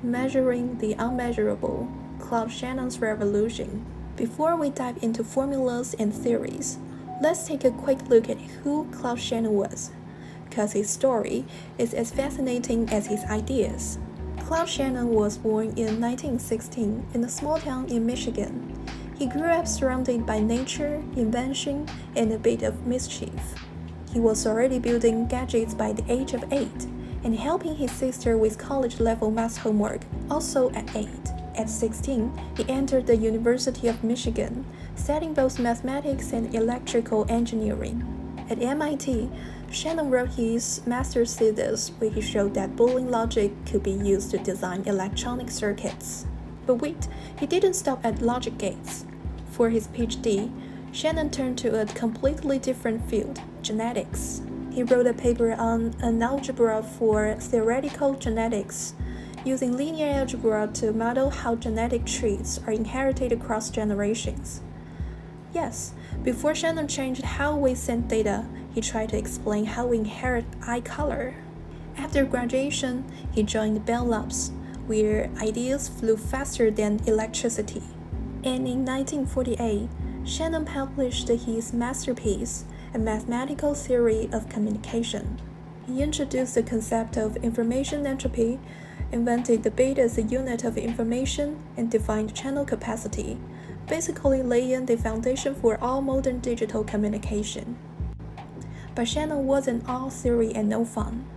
Measuring the Unmeasurable, Claude Shannon's Revolution. Before we dive into formulas and theories, let's take a quick look at who Claude Shannon was, because his story is as fascinating as his ideas. Claude Shannon was born in 1916 in a small town in Michigan. He grew up surrounded by nature, invention, and a bit of mischief. He was already building gadgets by the age of 8 and helping his sister with college-level math homework, also at 8. At 16, he entered the University of Michigan, studying both mathematics and electrical engineering. At MIT, Shannon wrote his master's thesis, where he showed that Boolean logic could be used to design electronic circuits. But wait, he didn't stop at logic gates. For his PhD, Shannon turned to a completely different field, genetics. He wrote a paper on an algebra for theoretical genetics, using linear algebra to model how genetic traits are inherited across generations. Yes, before Shannon changed how we send data, he tried to explain how we inherit eye color. After graduation, he joined Bell Labs, where ideas flew faster than electricity. And in 1948, Shannon published his masterpiece, A Mathematical Theory of Communication. He introduced the concept of information entropy, invented the bit as a unit of information, and defined channel capacity, basically laying the foundation for all modern digital communication. But Shannon wasn't all theory and no fun.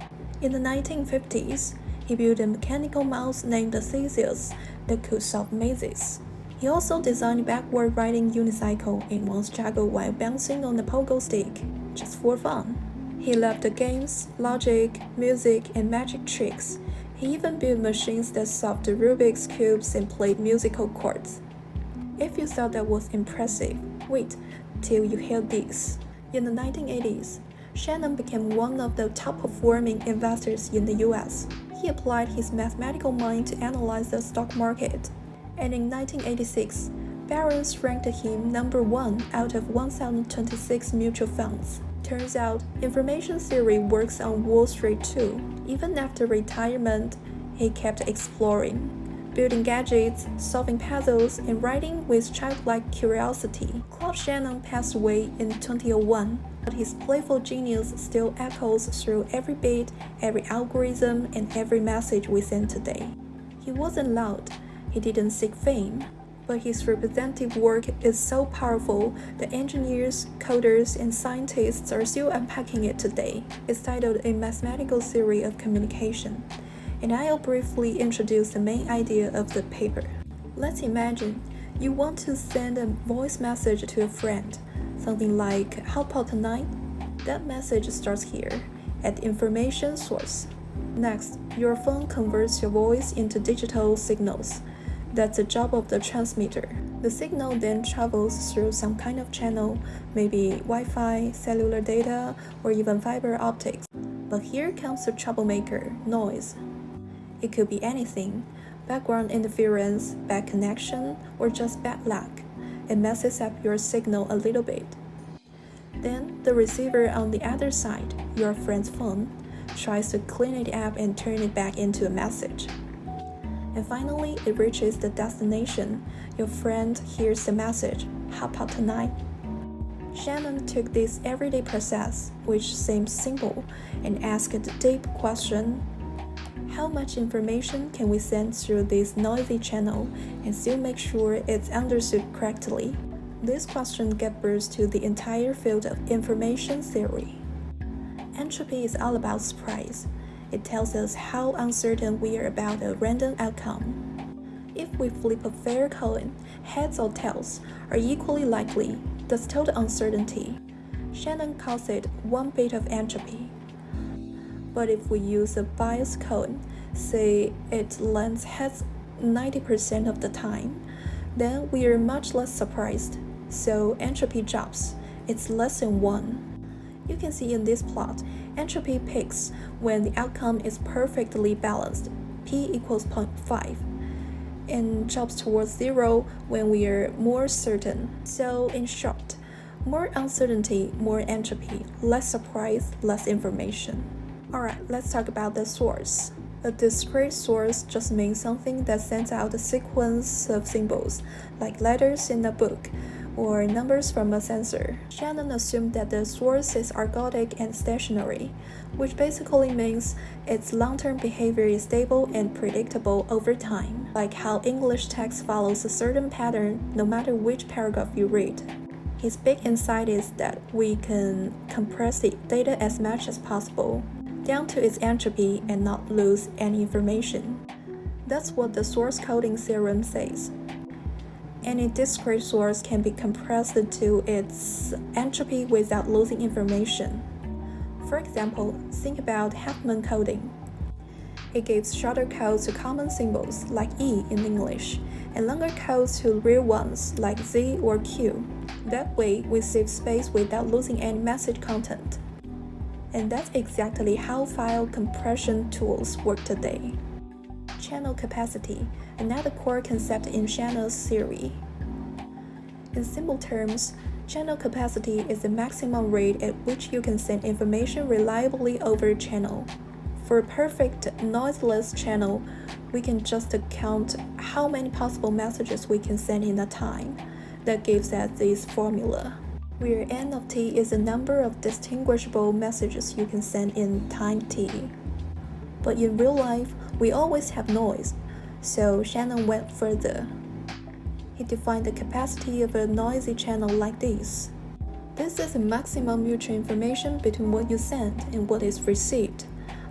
In the 1950s, he built a mechanical mouse named Theseus that could solve mazes. He also designed a backward riding unicycle and once juggled while bouncing on a pogo stick, just for fun. He loved the games, logic, music, and magic tricks. He even built machines that solved the Rubik's cubes and played musical chords. If you thought that was impressive, wait till you hear this. In the 1980s, Shannon became one of the top-performing investors in the US. He applied his mathematical mind to analyze the stock market. And in 1986, Barron's ranked him number 1 out of 1,026 mutual funds. Turns out, information theory works on Wall Street too. Even after retirement, he kept exploring, building gadgets, solving puzzles, and writing with childlike curiosity. Claude Shannon passed away in 2001, but his playful genius still echoes through every bit, every algorithm, and every message we send today. He wasn't loud, he didn't seek fame, but his representative work is so powerful that engineers, coders, and scientists are still unpacking it today. It's titled A Mathematical Theory of Communication, and I'll briefly introduce the main idea of the paper. Let's imagine you want to send a voice message to a friend, something like, "How about tonight?" That message starts here, at the information source. Next, your phone converts your voice into digital signals. That's the job of the transmitter. The signal then travels through some kind of channel, maybe Wi-Fi, cellular data, or even fiber optics. But here comes the troublemaker, noise. It could be anything, background interference, bad connection, or just bad luck. It messes up your signal a little bit. Then the receiver on the other side, your friend's phone, tries to clean it up and turn it back into a message. And finally, it reaches the destination. Your friend hears the message, "How about tonight?" Shannon took this everyday process, which seems simple, and asked the deep question, how much information can we send through this noisy channel and still make sure it's understood correctly? This question gave birth to the entire field of information theory. Entropy is all about surprise. It tells us how uncertain we are about a random outcome. If we flip a fair coin, heads or tails are equally likely. That's total uncertainty. Shannon calls it one bit of entropy. But if we use a biased coin, say it lands heads 90% of the time, then we are much less surprised. So entropy drops. It's less than 1. You can see in this plot, entropy peaks when the outcome is perfectly balanced, p equals 0.5, and drops towards 0 when we are more certain. So in short, more uncertainty, more entropy, less surprise, less information. Alright, let's talk about the source. A discrete source just means something that sends out a sequence of symbols, like letters in a book, or numbers from a sensor. Shannon assumed that the source is ergodic and stationary, which basically means its long-term behavior is stable and predictable over time, like how English text follows a certain pattern no matter which paragraph you read. His big insight is that we can compress the data as much as possible, down to its entropy and not lose any information. That's what the source coding theorem says. Any discrete source can be compressed to its entropy without losing information. For example, think about Huffman coding. It gives shorter codes to common symbols like E in English, and longer codes to real ones like Z or Q. That way, we save space without losing any message content. And that's exactly how file compression tools work today. Channel capacity, another core concept in Shannon's theory. In simple terms, channel capacity is the maximum rate at which you can send information reliably over a channel. For a perfect noiseless channel, we can just count how many possible messages we can send in a time. That gives us this formula, where n of t is the number of distinguishable messages you can send in time t. But in real life, we always have noise, so Shannon went further. He defined the capacity of a noisy channel like this. This is the maximum mutual information between what you send and what is received.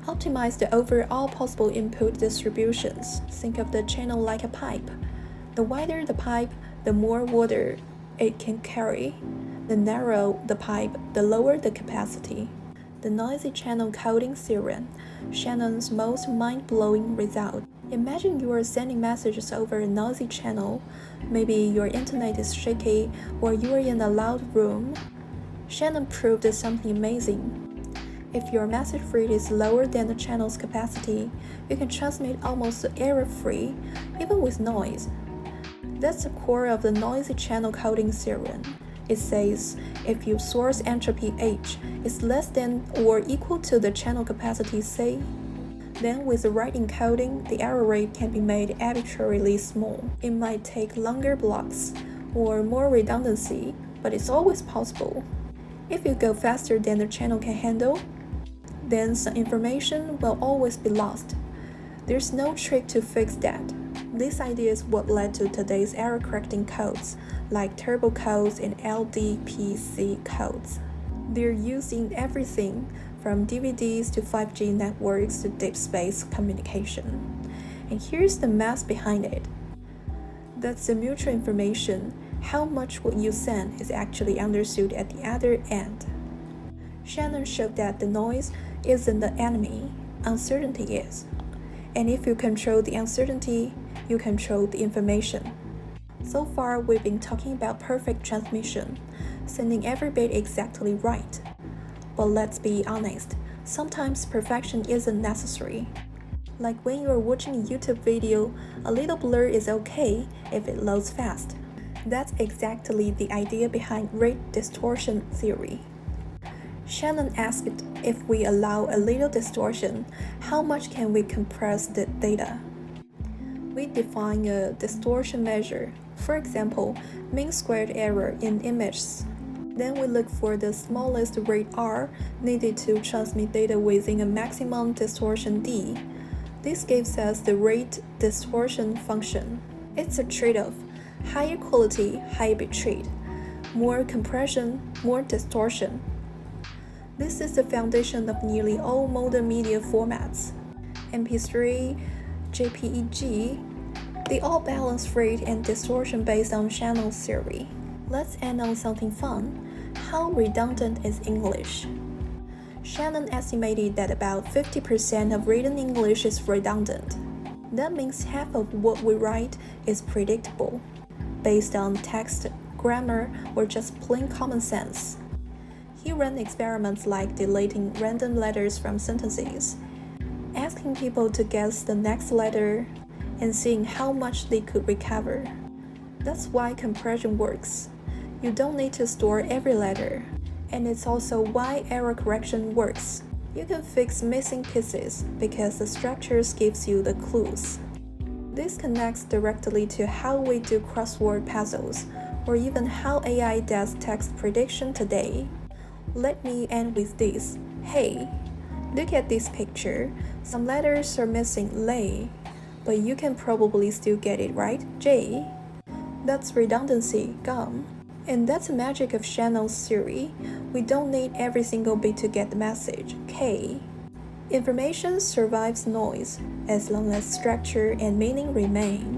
Optimize the overall possible input distributions. Think of the channel like a pipe. The wider the pipe, the more water it can carry. The narrower the pipe, the lower the capacity. The noisy channel coding theorem, Shannon's most mind-blowing result. Imagine you are sending messages over a noisy channel. Maybe your internet is shaky or you are in a loud room. Shannon proved something amazing. If your message rate is lower than the channel's capacity, you can transmit almost error-free, even with noise. That's the core of the noisy channel coding theorem. It says if your source entropy H is less than or equal to the channel capacity say, then with the right encoding, the error rate can be made arbitrarily small. It might take longer blocks or more redundancy, but it's always possible. If you go faster than the channel can handle, then some information will always be lost. There's no trick to fix that. This idea is what led to today's error-correcting codes, like turbo codes and LDPC codes. They're used in everything from DVDs to 5G networks to deep space communication. And here's the math behind it. That's the mutual information, how much what you send is actually understood at the other end. Shannon showed that the noise isn't the enemy, uncertainty is. And if you control the uncertainty, you control the information. So far, we've been talking about perfect transmission, sending every bit exactly right. But let's be honest, sometimes perfection isn't necessary. Like when you're watching a YouTube video, a little blur is okay if it loads fast. That's exactly the idea behind rate distortion theory. Shannon asked if we allow a little distortion, how much can we compress the data? We define a distortion measure, for example, mean squared error in images. Then we look for the smallest rate R needed to transmit data within a maximum distortion D. This gives us the rate distortion function. It's a trade-off, higher quality, higher bit rate, more compression, more distortion. This is the foundation of nearly all modern media formats. MP3, JPEG, they all balance rate and distortion based on Shannon's theory. Let's end on something fun. How redundant is English? Shannon estimated that about 50% of written English is redundant. That means half of what we write is predictable, based on text, grammar, or just plain common sense. He ran experiments like deleting random letters from sentences, asking people to guess the next letter, and seeing how much they could recover. That's why compression works. You don't need to store every letter. And it's also why error correction works. You can fix missing pieces because the structures gives you the clues. This connects directly to how we do crossword puzzles, or even how AI does text prediction today. Let me end with this. Hey, look at this picture. Some letters are missing lay, but you can probably still get it right, J. That's redundancy, gum. And that's the magic of Shannon's theory. We don't need every single bit to get the message, K. Information survives noise as long as structure and meaning remain.